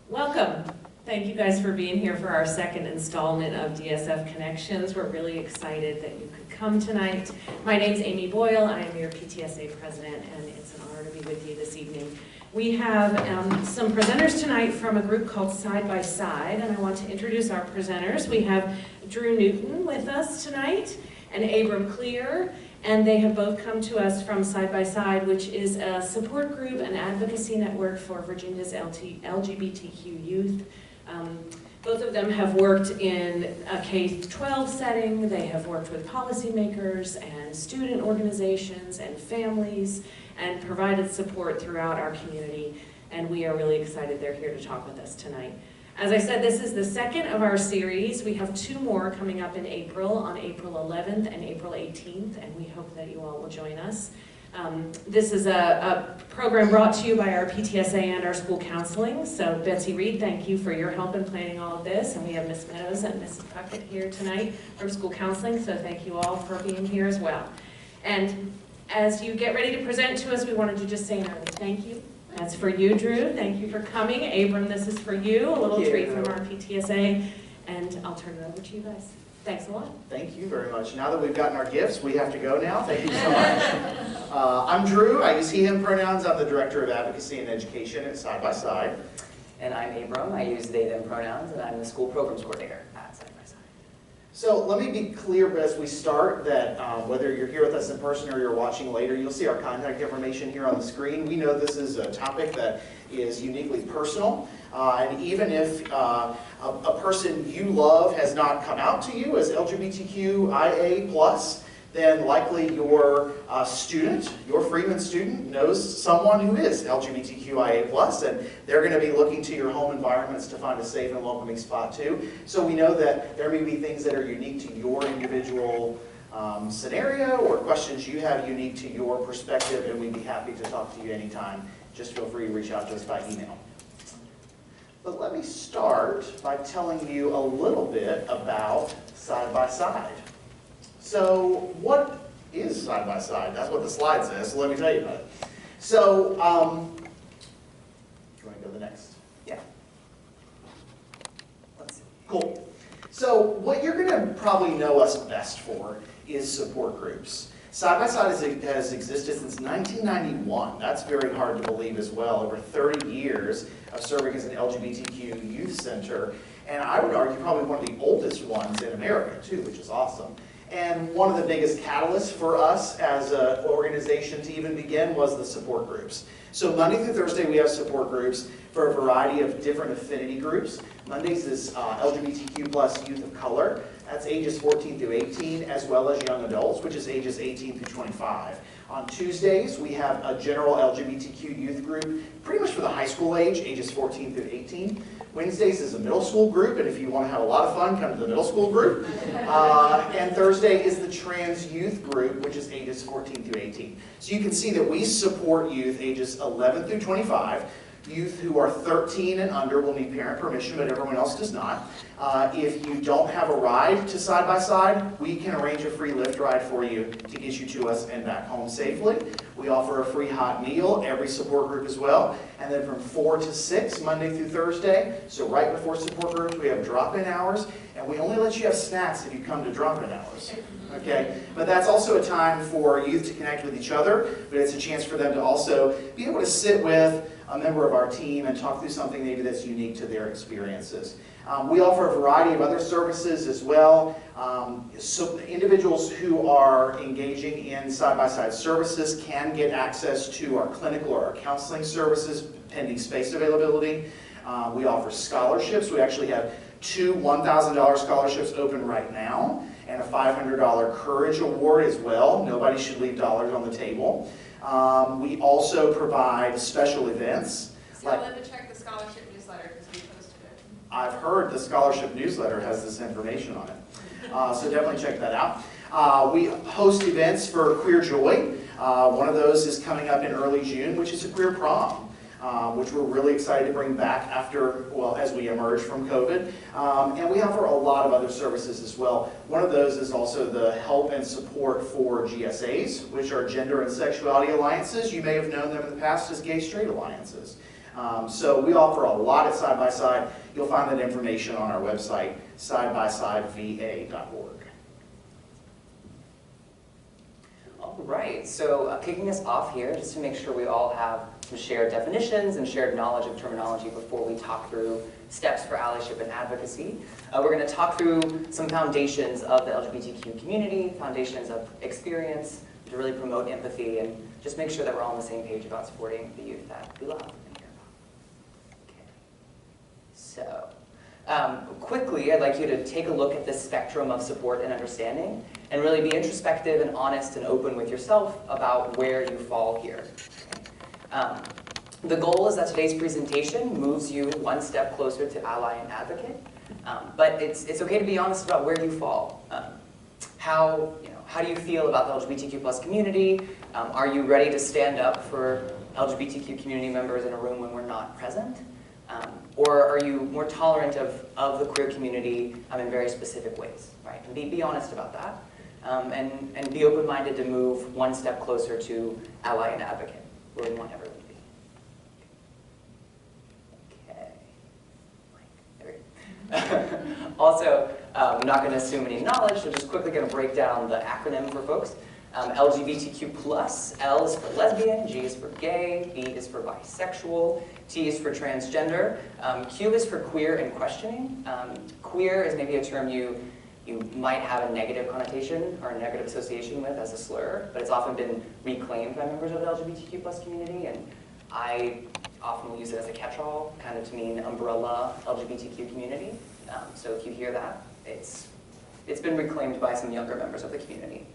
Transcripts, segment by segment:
Welcome. Thank you guys for being here for our second installment of DSF Connections. We're really excited that you could come tonight. My name's Amy Boyle. I am your PTSA president, and it's an honor to be with you this evening. We have some presenters tonight from a group called Side by Side, and I want to introduce our presenters. We have Drew Newton with us tonight and Abram Clear, and they have both come to us from Side by Side, which is a support group and advocacy network for Virginia's LGBTQ youth. Both of them have worked in a K-12 setting. They have worked with policymakers and student organizations and families and provided support throughout our community, and we are really excited they're here to talk with us tonight. As I said, this is the second of our series. We have two more coming up in April, on April 11th and April 18th, and we hope that you all will join us. This is a program brought to you by our PTSA and our school counseling. So Betsy Reed, thank you for your help in planning all of this. And we have Ms. Meadows and Mrs. Puckett here tonight from school counseling, so thank you all for being here as well. And as you get ready to present to us, we wanted to just say another thank you. That's for you, Drew. Thank you for coming. Abram, this is for you. A little treat from our PTSA. And I'll turn it over to you guys. Thanks a lot. Thank you very much. Now that we've gotten our gifts, we have to go now. Thank you so much. I'm Drew. I use he, him pronouns. I'm the Director of Advocacy and Education at Side by Side. And I'm Abram. I use they, them pronouns, and I'm the School Programs Coordinator at Side by Side. So let me be clear as we start that whether you're here with us in person or you're watching later, you'll see our contact information here on the screen. We know this is a topic that is uniquely personal. And even if a person you love has not come out to you as LGBTQIA+, then likely your student, your Freeman student, knows someone who is LGBTQIA+, and they're going to be looking to your home environments to find a safe and welcoming spot too. So we know that there may be things that are unique to your individual scenario or questions you have unique to your perspective, and we'd be happy to talk to you anytime. Just feel free to reach out to us by email. But let me start by telling you a little bit about Side by Side. So what is Side by Side? That's what the slide says, so let me tell you about it. So, do you want to go to the next? Yeah. Let's see. Cool. So what you're going to probably know us best for is support groups. Side by Side has existed since 1991. That's very hard to believe as well. Over 30 years of serving as an LGBTQ youth center. And I would argue probably one of the oldest ones in America too, which is awesome. And one of the biggest catalysts for us as an organization to even begin was the support groups. So Monday through Thursday we have support groups for a variety of different affinity groups. Mondays is LGBTQ plus youth of color. That's ages 14 through 18, as well as young adults, which is ages 18 through 25. On Tuesdays, we have a general LGBTQ youth group, pretty much for the high school age, ages 14 through 18. Wednesdays is a middle school group, and if you want to have a lot of fun, come to the middle school group. And Thursday is the trans youth group, which is ages 14 through 18. So you can see that we support youth ages 11 through 25. Youth who are 13 and under will need parent permission, but everyone else does not. If you don't have a ride to Side by Side, we can arrange a free Lyft ride for you to get you to us and back home safely. We offer a free hot meal, every support group as well. And then from 4 to 6, Monday through Thursday, so right before support groups, we have drop-in hours, and we only let you have snacks if you come to drop-in hours. Okay, but that's also a time for youth to connect with each other, but it's a chance for them to also be able to sit with a member of our team and talk through something maybe that's unique to their experiences. We offer a variety of other services as well. So individuals who are engaging in side-by-side services can get access to our clinical or our counseling services pending space availability. We offer scholarships. We actually have 2 $1,000 scholarships open right now, and a $500 Courage Award as well. Nobody should leave dollars on the table. We also provide special events. So I'll let me check the scholarship newsletter because we posted it. I've heard the scholarship newsletter has this information on it. So definitely check that out. We host events for Queer Joy. One of those is coming up in early June, which is a queer prom. Which we're really excited to bring back after, well, as we emerge from COVID. And we offer a lot of other services as well. One of those is also the help and support for GSAs, which are Gender and Sexuality Alliances. You may have known them in the past as Gay Straight Alliances. So we offer a lot at Side by Side. You'll find that information on our website, sidebysideva.org. All right, so kicking us off here, just to make sure we all have some shared definitions and shared knowledge of terminology before we talk through steps for allyship and advocacy. We're going to talk through some foundations of the LGBTQ community, foundations of experience to really promote empathy and just make sure that we're all on the same page about supporting the youth that we love and care about. Okay. So, quickly, I'd like you to take a look at this spectrum of support and understanding and really be introspective and honest and open with yourself about where you fall here. Okay. The goal is that today's presentation moves you one step closer to ally and advocate, but it's okay to be honest about where you fall. How do you feel about the LGBTQ plus community? Are you ready to stand up for LGBTQ community members in a room when we're not present? Or are you more tolerant of the queer community in very specific ways, right? And be honest about that, and be open-minded to move one step closer to ally and advocate, where we want everyone to be. Okay. There we go. Also, I'm not going to assume any knowledge, so just quickly going to break down the acronym for folks. LGBTQ+, L is for lesbian, G is for gay, B is for bisexual, T is for transgender, Q is for queer and questioning. Queer is maybe a term you might have a negative connotation or a negative association with as a slur, but it's often been reclaimed by members of the LGBTQ+ community, and I often will use it as a catch-all, kind of to mean umbrella LGBTQ community. So if you hear that, it's been reclaimed by some younger members of the community.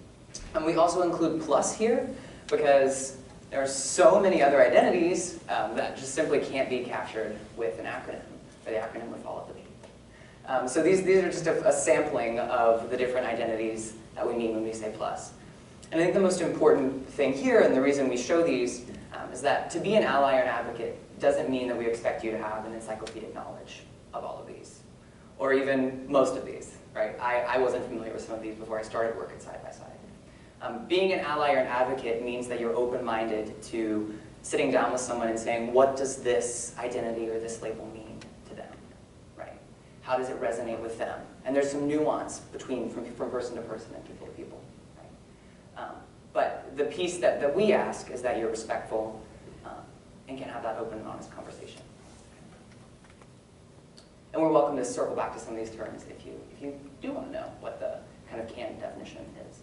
And we also include plus here because there are so many other identities that just simply can't be captured with an acronym, or the acronym would fall at the beginning. So these are just a sampling of the different identities that we mean when we say plus. And I think the most important thing here, and the reason we show these, is that to be an ally or an advocate doesn't mean that we expect you to have an encyclopedic knowledge of all of these, or even most of these, right? I wasn't familiar with some of these before I started working side by side. Being an ally or an advocate means that you're open-minded to sitting down with someone and saying, what does this identity or this label mean to them, right? How does it resonate with them? And there's some nuance from person to person and people to people, right? But the piece that we ask is that you're respectful and can have that open and honest conversation. And we're welcome to circle back to some of these terms if you do want to know what the kind of canned definition is.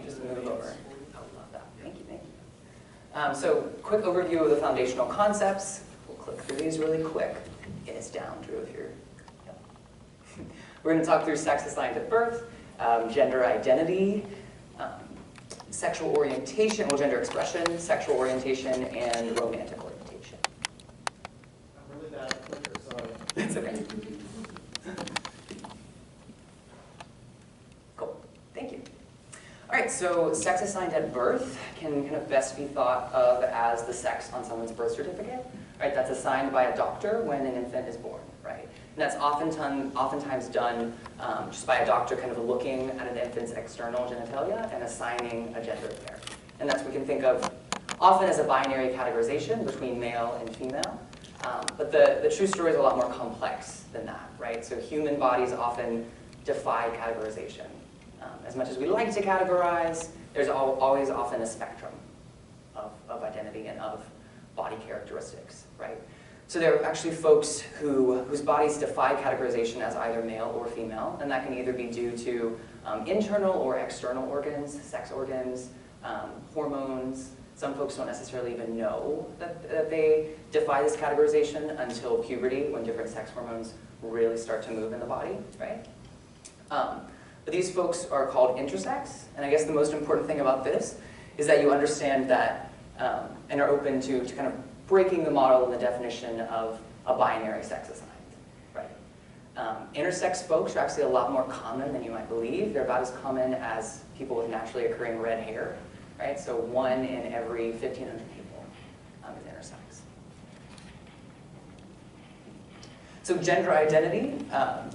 Just move over. Oh, love that. Thank you. So, quick overview of the foundational concepts. We'll click through these really quick. Get us down, Drew, if you're... Yep. We're going to talk through sex assigned at birth, gender identity, sexual orientation, well, gender expression, sexual orientation, and romantic orientation. I'm really bad at clicker, sorry. That's okay. Cool. Thank you. All right, so sex assigned at birth can kind of best be thought of as the sex on someone's birth certificate, right? That's assigned by a doctor when an infant is born, right? And that's oftentimes done just by a doctor kind of looking at an infant's external genitalia and assigning a gender there. And that's what we can think of often as a binary categorization between male and female. But the true story is a lot more complex than that, right? So human bodies often defy categorization. As much as we like to categorize, there's always often a spectrum of identity and of body characteristics, right? So there are actually folks whose bodies defy categorization as either male or female, and that can either be due to internal or external organs, sex organs, hormones. Some folks don't necessarily even know that they defy this categorization until puberty, when different sex hormones really start to move in the body, right? But these folks are called intersex, and I guess the most important thing about this is that you understand that and are open to kind of breaking the model and the definition of a binary sex assigned, right? Intersex folks are actually a lot more common than you might believe. They're about as common as people with naturally occurring red hair, right? So 1 in every 1,500 people is intersex. So gender identity,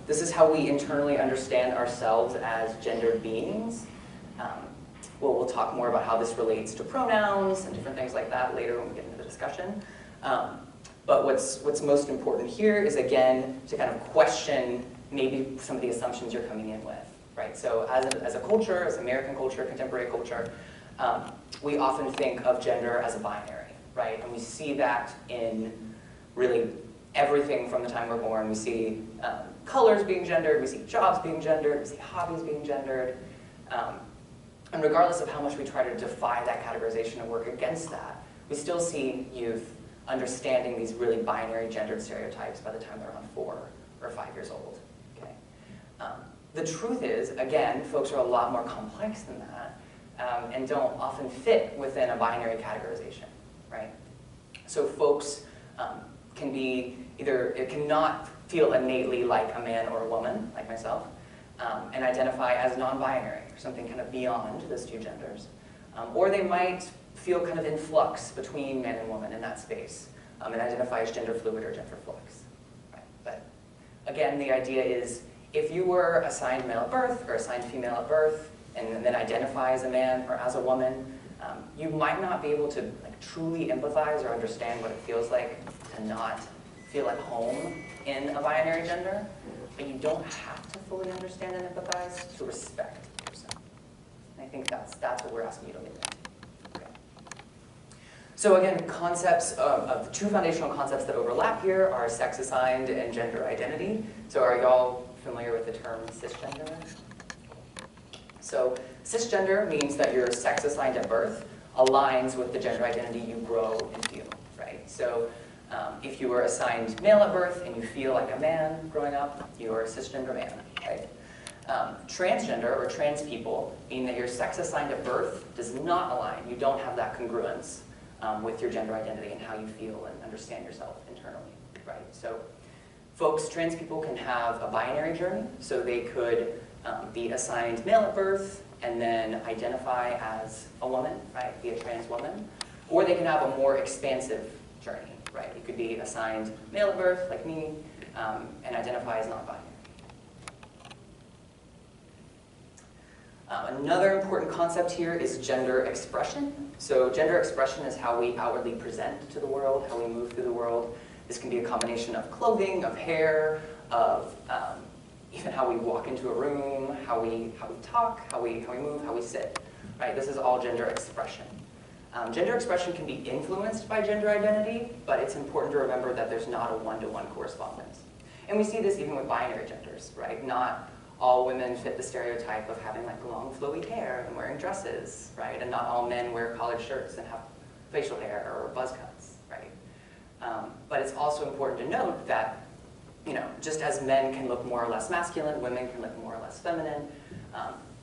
this is how we internally understand ourselves as gendered beings. We'll talk more about how this relates to pronouns and different things like that later when we get into the discussion. But what's most important here is, again, to kind of question maybe some of the assumptions you're coming in with, right? So as a culture, as American culture, contemporary culture, we often think of gender as a binary, right? And we see that in really everything from the time we're born. We see colors being gendered, we see jobs being gendered, we see hobbies being gendered. And regardless of how much we try to defy that categorization and work against that, we still see youth understanding these really binary gendered stereotypes by the time they're around 4 or 5 years old. Okay? The truth is, again, folks are a lot more complex than that and don't often fit within a binary categorization, right? So folks can be either, it cannot feel innately like a man or a woman, like myself, and identify as non-binary, or something kind of beyond those two genders. Or they might feel kind of in flux between man and woman in that space, and identify as gender fluid or gender flux. Right? But again, the idea is, if you were assigned male at birth or assigned female at birth, and then identify as a man or as a woman, you might not be able to truly empathize or understand what it feels like to not feel at home in a binary gender, but you don't have to fully understand and empathize to respect yourself. And I think that's what we're asking you to look into. Okay. So again, concepts of two foundational concepts that overlap here are sex assigned and gender identity. So are y'all familiar with the term cisgender? So cisgender means that your sex assigned at birth aligns with the gender identity you grow and feel, right? So if you were assigned male at birth and you feel like a man growing up, you're a cisgender man, right? Transgender or trans people mean that your sex assigned at birth does not align. You don't have that congruence with your gender identity and how you feel and understand yourself internally, right? So folks, trans people can have a binary journey, so they could be assigned male at birth and then identify as a woman, right, be a trans woman, or they can have a more expansive journey, right? You could be assigned male at birth, like me, and identify as non-binary. Another important concept here is gender expression. So gender expression is how we outwardly present to the world, how we move through the world. This can be a combination of clothing, of hair, of even how we walk into a room, how we talk, how we move, how we sit. Right? This is all gender expression. Gender expression can be influenced by gender identity, but it's important to remember that there's not a one-to-one correspondence. And we see this even with binary genders, right? Not all women fit the stereotype of having like long flowy hair and wearing dresses, right? And not all men wear collared shirts and have facial hair or buzz cuts, right? But it's also important to note that, you know, just as men can look more or less masculine, women can look more or less feminine.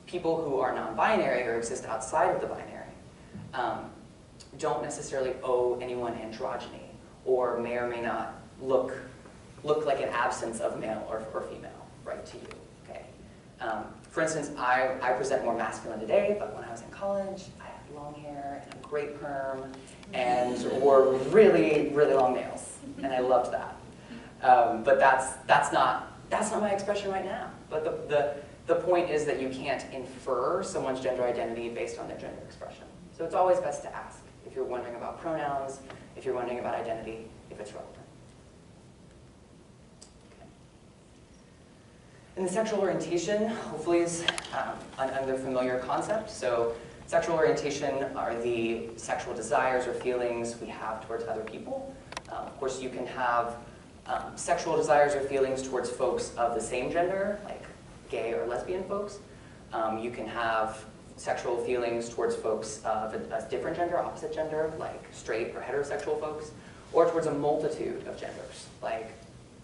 People who are non-binary or exist outside of the binary don't necessarily owe anyone androgyny, or may or may not look like an absence of male or female, right, to you. Okay. For instance, I present more masculine today, but when I was in college, I had long hair and a great perm and wore really, really long nails, and I loved that. But that's not my expression right now. But the point is that you can't infer someone's gender identity based on their gender expression. So it's always best to ask if you're wondering about pronouns, if you're wondering about identity, if it's relevant. Okay. And the sexual orientation, hopefully, is another familiar concept. So sexual orientation are the sexual desires or feelings we have towards other people. Of course, you can have sexual desires or feelings towards folks of the same gender, like gay or lesbian folks. You can have sexual feelings towards folks of a different gender, opposite gender, like straight or heterosexual folks, or towards a multitude of genders, like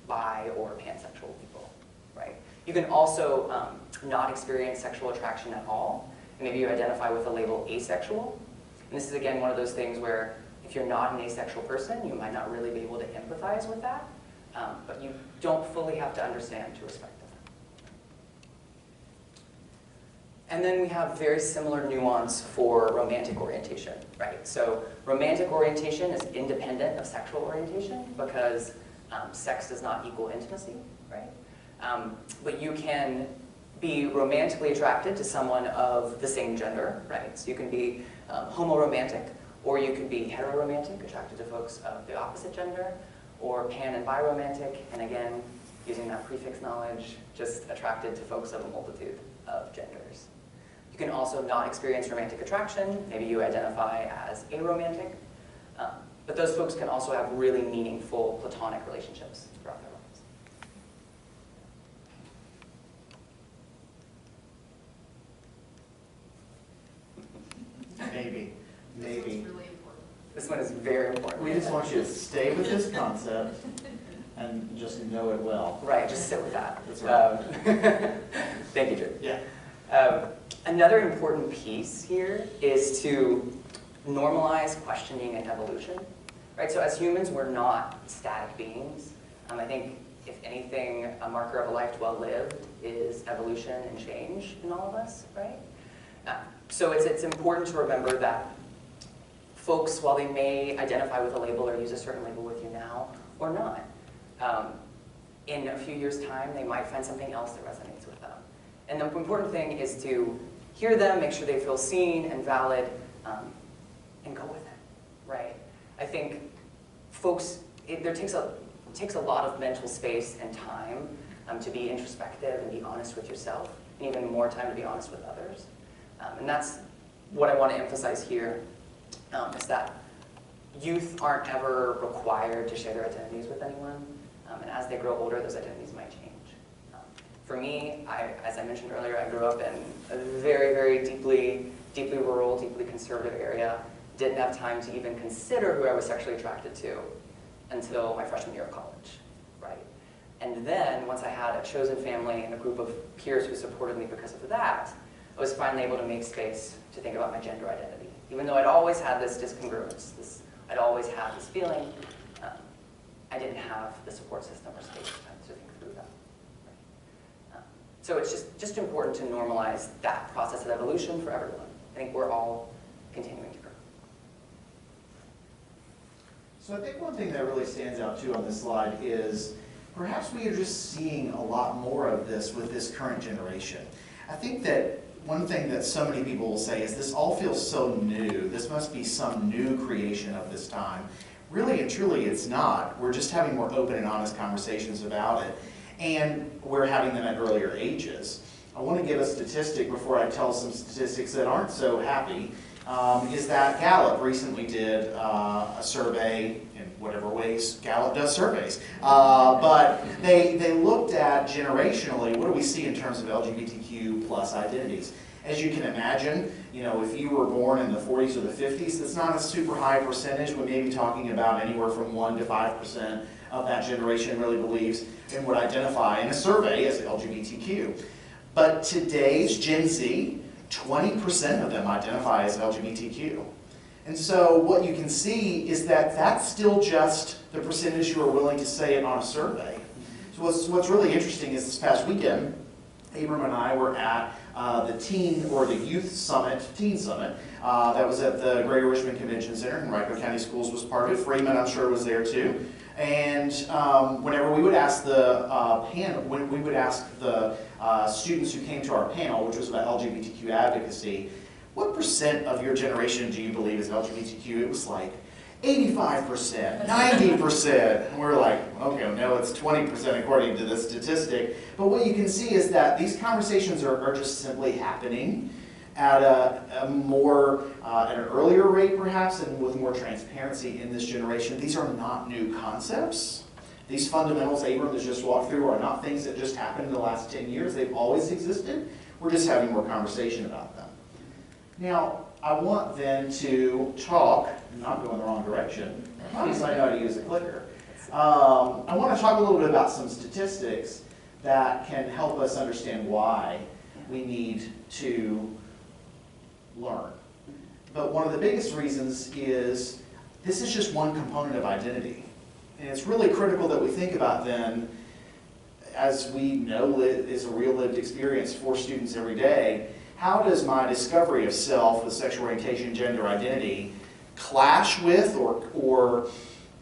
bi or pansexual people, right? You can also not experience sexual attraction at all, and maybe you identify with the label asexual. And this is, again, one of those things where if you're not an asexual person, you might not really be able to empathize with that, but you don't fully have to understand to respect them. And then we have very similar nuance for romantic orientation, right? So romantic orientation is independent of sexual orientation because sex does not equal intimacy, right? But you can be romantically attracted to someone of the same gender, right? So you can be homoromantic, or you could be heteroromantic, attracted to folks of the opposite gender, or pan and biromantic, and again, using that prefix knowledge, just attracted to folks of a multitude of genders. You can also not experience romantic attraction. Maybe you identify as aromantic. But those folks can also have really meaningful platonic relationships throughout their lives. Maybe. This one's really important. This one is very important. We just want you to stay with this concept and just know it well. Right, just sit with that. That's right. Thank you, Drew. Yeah. Another important piece here is to normalize questioning and evolution. Right, so as humans, we're not static beings. I think, if anything, a marker of a life well lived is evolution and change in all of us, right? So it's important to remember that folks, while they may identify with a label or use a certain label with you now, or not, in a few years' time, they might find something else that resonates with them. And the important thing is to hear them, make sure they feel seen and valid, and go with it, right? I think folks, it takes a lot of mental space and time to be introspective and be honest with yourself, and even more time to be honest with others. And that's what I want to emphasize here, is that youth aren't ever required to share their identities with anyone, and as they grow older, those identities might change. For me, as I mentioned earlier, I grew up in a very, very deeply rural, deeply conservative area. Didn't have time to even consider who I was sexually attracted to until my freshman year of college, right? And then, once I had a chosen family and a group of peers who supported me because of that, I was finally able to make space to think about my gender identity. Even though I'd always had this discongruence, I'd always had this feeling, I didn't have the support system or space to think through that. Right? So it's just important to normalize that process of evolution for everyone. I think we're all continuing to grow. So I think one thing that really stands out too on this slide is perhaps we are just seeing a lot more of this with this current generation. I think that one thing that so many people will say is this all feels so new. This must be some new creation of this time. Really and truly it's not. We're just having more open and honest conversations about it. And we're having them at earlier ages. I want to give a statistic before I tell some statistics that aren't so happy. Is that Gallup recently did a survey, in whatever ways Gallup does surveys, but they looked at generationally, what do we see in terms of LGBTQ plus identities? As you can imagine, if you were born in the 40s or the 50s, that's not a super high percentage. We may be talking about anywhere from 1% to 5% of that generation really believes and would identify in a survey as LGBTQ. But today's Gen Z, 20% of them identify as LGBTQ. And so what you can see is that that's still just the percentage who are willing to say it on a survey. So what's really interesting is this past weekend, Abram and I were at the Youth Summit, Teen Summit, that was at the Greater Richmond Convention Center, and Rico County Schools was part of it. Freeman, I'm sure, was there too. And whenever we would ask the students who came to our panel, which was about LGBTQ advocacy, what percent of your generation do you believe is LGBTQ? It was like 85%, 90%. And we're like, okay, no, it's 20% according to this statistic. But what you can see is that these conversations are just simply happening at an earlier rate perhaps, and with more transparency in this generation. These are not new concepts. These fundamentals Abram has just walked through are not things that just happened in the last 10 years. They've always existed. We're just having more conversation about them. Now, I want then to talk, not go in the wrong direction, unless I know how to use a clicker. I want to talk a little bit about some statistics that can help us understand why we need to learn. But one of the biggest reasons is this is just one component of identity. And it's really critical that we think about then, as we know is a real lived experience for students every day, how does my discovery of self with sexual orientation, gender identity clash with or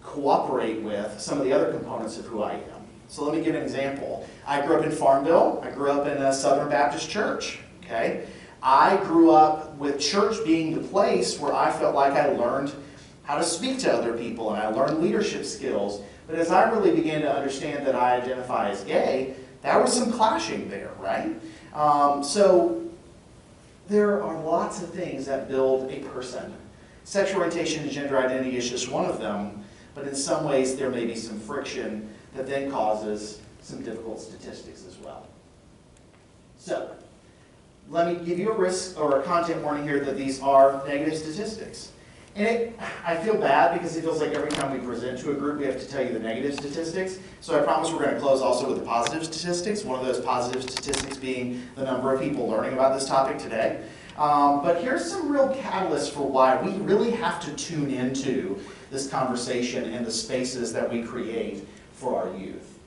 cooperate with some of the other components of who I am? So let me give an example. I grew up in Farmville. I grew up in a Southern Baptist church, okay? I grew up with church being the place where I felt like I learned how to speak to other people and I learned leadership skills. But as I really began to understand that I identify as gay, there was some clashing there, right? So there are lots of things that build a person. Sexual orientation and gender identity is just one of them, but in some ways there may be some friction that then causes some difficult statistics as well. So, let me give you a risk or a content warning here that these are negative statistics. And I feel bad because it feels like every time we present to a group we have to tell you the negative statistics. So I promise we're going to close also with the positive statistics, one of those positive statistics being the number of people learning about this topic today. But here's some real catalysts for why we really have to tune into this conversation and the spaces that we create for our youth.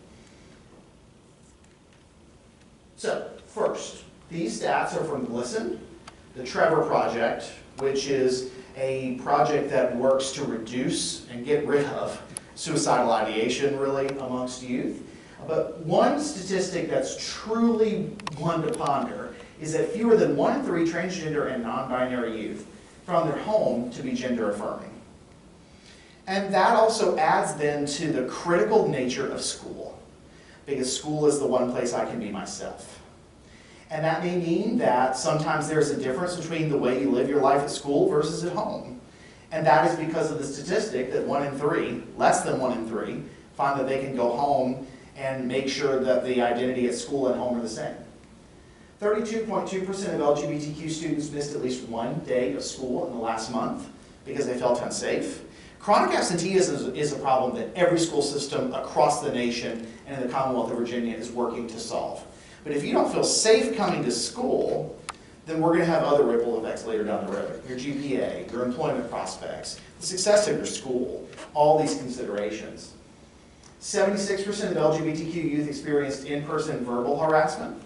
So, first, these stats are from GLSEN, the Trevor Project, which is a project that works to reduce and get rid of suicidal ideation, really, amongst youth. But one statistic that's truly one to ponder is that fewer than 1 in 3 transgender and non-binary youth found their home to be gender affirming. And that also adds then to the critical nature of school, because school is the one place I can be myself. And that may mean that sometimes there's a difference between the way you live your life at school versus at home. And that is because of the statistic that 1 in 3, less than 1 in 3, find that they can go home and make sure that the identity at school and home are the same. 32.2% of LGBTQ students missed at least one day of school in the last month because they felt unsafe. Chronic absenteeism is a problem that every school system across the nation and in the Commonwealth of Virginia is working to solve. But if you don't feel safe coming to school, then we're going to have other ripple effects later down the road. Your GPA, your employment prospects, the success of your school, all these considerations. 76% of LGBTQ youth experienced in-person verbal harassment.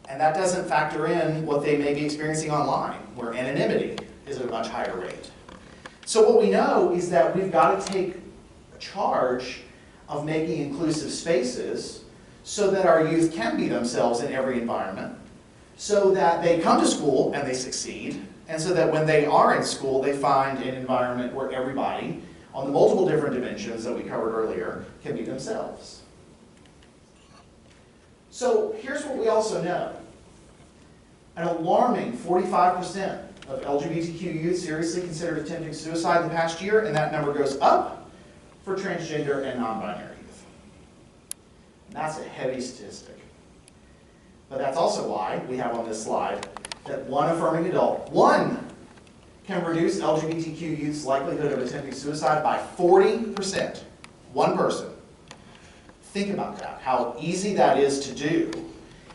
And that doesn't factor in what they may be experiencing online, where anonymity is at a much higher rate. So what we know is that we've got to take charge of making inclusive spaces so that our youth can be themselves in every environment, so that they come to school and they succeed, and so that when they are in school, they find an environment where everybody, on the multiple different dimensions that we covered earlier, can be themselves. So here's what we also know. An alarming 45% of LGBTQ youth seriously considered attempting suicide in the past year, and that number goes up for transgender and non-binary youth. And that's a heavy statistic. But that's also why we have on this slide that one affirming adult, one, can reduce LGBTQ youth's likelihood of attempting suicide by 40%. One person. Think about that, how easy that is to do.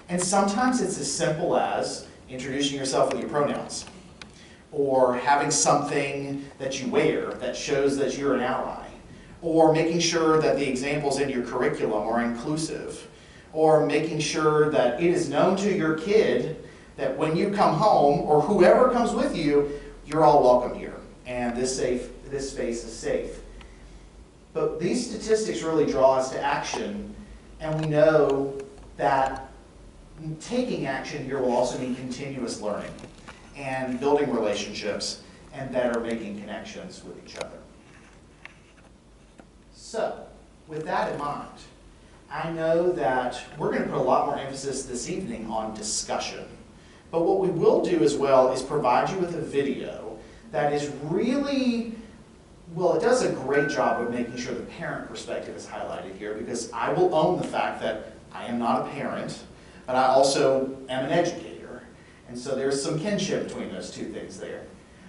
And sometimes it's as simple as introducing yourself with your pronouns, or having something that you wear that shows that you're an ally, or making sure that the examples in your curriculum are inclusive, or making sure that it is known to your kid that when you come home, or whoever comes with you, you're all welcome here, and this space is safe. But these statistics really draw us to action, and we know that taking action here will also mean continuous learning and building relationships and better making connections with each other. So, with that in mind, I know that we're going to put a lot more emphasis this evening on discussion. But what we will do as well is provide you with a video that is really, well, it does a great job of making sure the parent perspective is highlighted here, because I will own the fact that I am not a parent, but I also am an educator. And so there's some kinship between those two things there.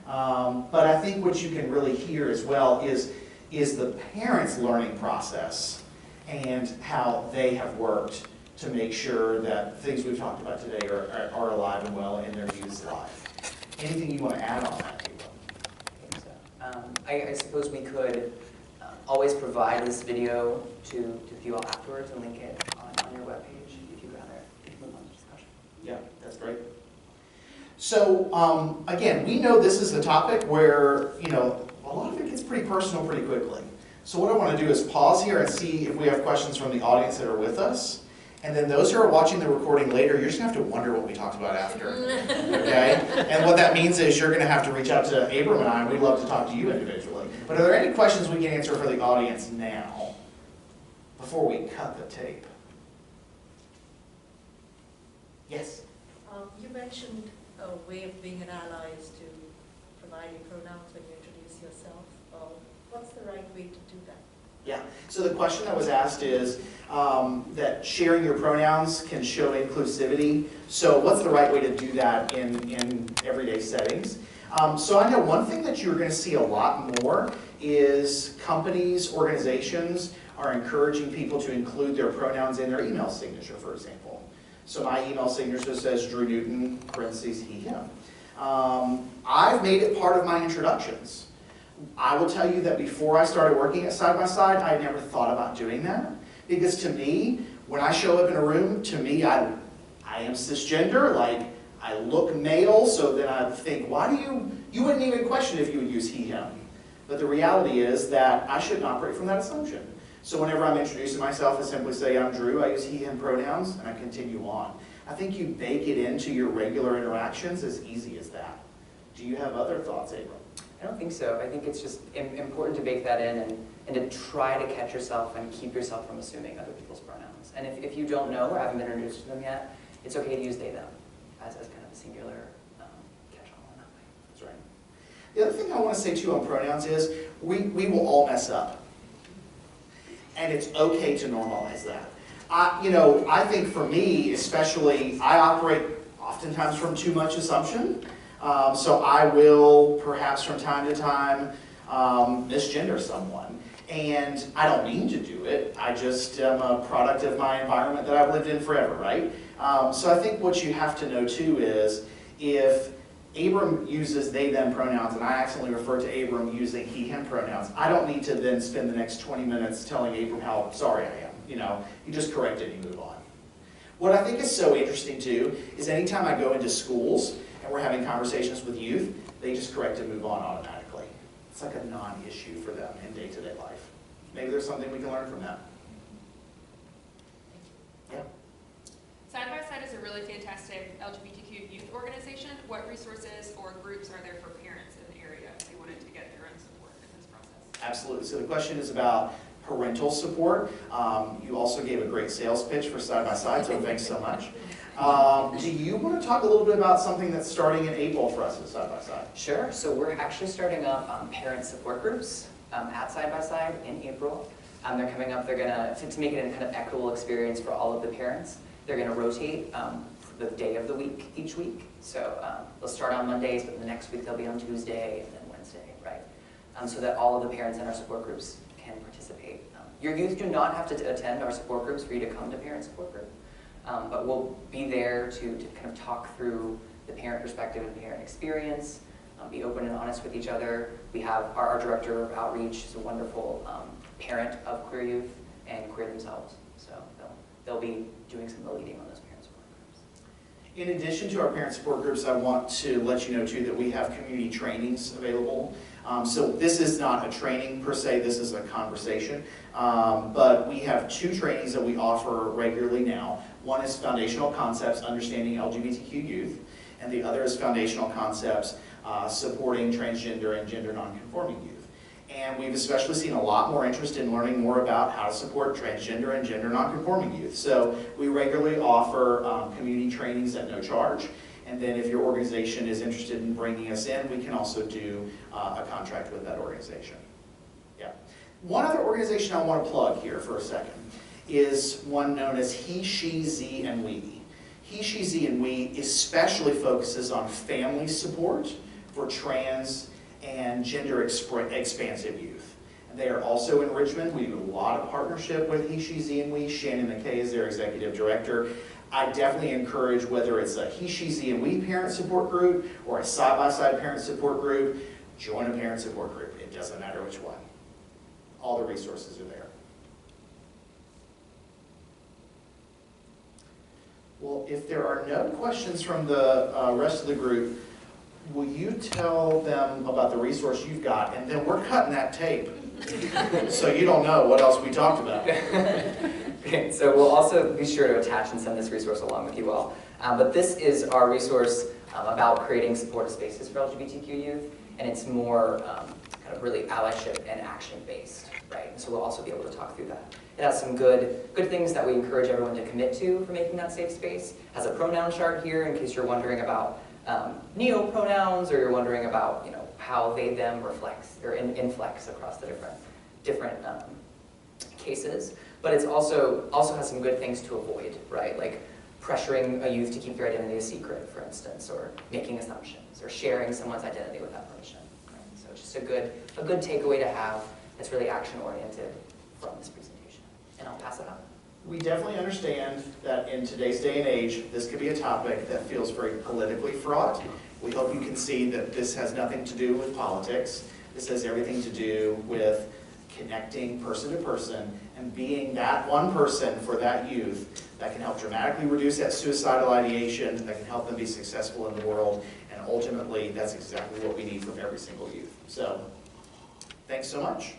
But I think what you can really hear as well is the parents' learning process and how they have worked to make sure that things we've talked about today are alive and well in their youth's life. Anything you want to add on that, Caleb? I suppose we could always provide this video to you all afterwards and link it on your webpage if you'd rather move on to discussion. Yeah, that's great. So again, we know this is a topic where, a lot of it gets pretty personal pretty quickly. So what I want to do is pause here and see if we have questions from the audience that are with us. And then those who are watching the recording later, you're just going to have to wonder what we talked about after. Okay? And what that means is you're going to have to reach out to Abram and I, and we'd love to talk to you individually. But are there any questions we can answer for the audience now, before we cut the tape? Yes? You mentioned a way of being an ally is to provide your pronouns when you introduce yourself. What's the right way to do that? Yeah, so the question that was asked is that sharing your pronouns can show inclusivity. So what's the right way to do that in everyday settings? So I know one thing that you're going to see a lot more is companies, organizations are encouraging people to include their pronouns in their email signature, for example. So my email signature says Drew Newton, parentheses, he, him. I've made it part of my introductions. I will tell you that before I started working at Side by Side, I had never thought about doing that. Because to me, when I show up in a room, to me, I am cisgender, like I look male, so then I think, why do you wouldn't even question if you would use he, him. But the reality is that I shouldn't operate from that assumption. So whenever I'm introducing myself, I simply say I'm Drew, I use he, him pronouns, and I continue on. I think you bake it into your regular interactions as easy as that. Do you have other thoughts, Abram? I don't think so. I think it's just important to bake that in and to try to catch yourself and keep yourself from assuming other people's pronouns. And if you don't know or haven't been introduced to them yet, it's okay to use they, them as kind of a singular catch-all in that way. That's right. The other thing I want to say too on pronouns is we will all mess up. And it's okay to normalize that. I think for me, especially, I operate oftentimes from too much assumption. So I will, perhaps from time to time, misgender someone. And I don't mean to do it. I just am a product of my environment that I've lived in forever, right? So I think what you have to know too is if Abram uses they, them pronouns and I accidentally refer to Abram using he, him pronouns, I don't need to then spend the next 20 minutes telling Abram how sorry I am. You just correct it and you move on. What I think is so interesting too is anytime I go into schools and we're having conversations with youth, they just correct and move on automatically. It's like a non-issue for them in day-to-day life. Maybe there's something we can learn from that. Yeah. Side by Side is a really fantastic LGBTQ youth organization. What resources or groups are there for parents in the area if they wanted to get their own support in this process? Absolutely. So the question is about parental support. You also gave a great sales pitch for Side by Side, so thanks so much. Do you want to talk a little bit about something that's starting in April for us at Side by Side? Sure. So we're actually starting up parent support groups at Side by Side in April. They're coming up. They're going to make it a kind of equitable experience for all of the parents. They're going to rotate the day of the week each week. So they'll start on Mondays, but the next week they'll be on Tuesday and then Wednesday, right? So that all of the parents in our support groups can participate. Your youth do not have to attend our support groups for you to come to parent support group. But we'll be there to kind of talk through the parent perspective and parent experience, be open and honest with each other. We have our director of outreach is a wonderful parent of queer youth and queer themselves. So they'll be doing some of the leading on those parent support groups. In addition to our parent support groups, I want to let you know too that we have community trainings available. So this is not a training per se, this is a conversation. But we have 2 trainings that we offer regularly now. One is Foundational Concepts, Understanding LGBTQ Youth, and the other is Foundational Concepts, Supporting Transgender and Gender Nonconforming Youth. And we've especially seen a lot more interest in learning more about how to support transgender and gender nonconforming youth. So we regularly offer community trainings at no charge. And then if your organization is interested in bringing us in, we can also do a contract with that organization. Yeah. One other organization I want to plug here for a second is one known as He, She, Z, and We. He, She, Z, and We especially focuses on family support for trans and gender expansive youth. And they are also in Richmond. We do a lot of partnership with He, She, Z, and We. Shannon McKay is their executive director. I definitely encourage, whether it's a He, She, Z, and We parent support group or a Side by Side parent support group, join a parent support group. It doesn't matter which one. All the resources are there. Well, if there are no questions from the rest of the group, will you tell them about the resource you've got, and then we're cutting that tape, so you don't know what else we talked about. Okay, so we'll also be sure to attach and send this resource along with you all. But this is our resource about creating supportive spaces for LGBTQ youth, and it's more kind of really allyship and action-based, right? So we'll also be able to talk through that. It has some good things that we encourage everyone to commit to for making that safe space. It has a pronoun chart here in case you're wondering about neo-pronouns, or you're wondering about, you know, how they, them reflects, or inflects across the different cases. But it's also has some good things to avoid, right? Like pressuring a youth to keep their identity a secret, for instance, or making assumptions, or sharing someone's identity without permission. Right? So it's just a good takeaway to have that's really action-oriented from this presentation. And I'll pass it on. We definitely understand that in today's day and age, this could be a topic that feels very politically fraught. We hope you can see that this has nothing to do with politics. This has everything to do with connecting person to person and being that one person for that youth that can help dramatically reduce that suicidal ideation, that can help them be successful in the world, and ultimately that's exactly what we need from every single youth. So, thanks so much.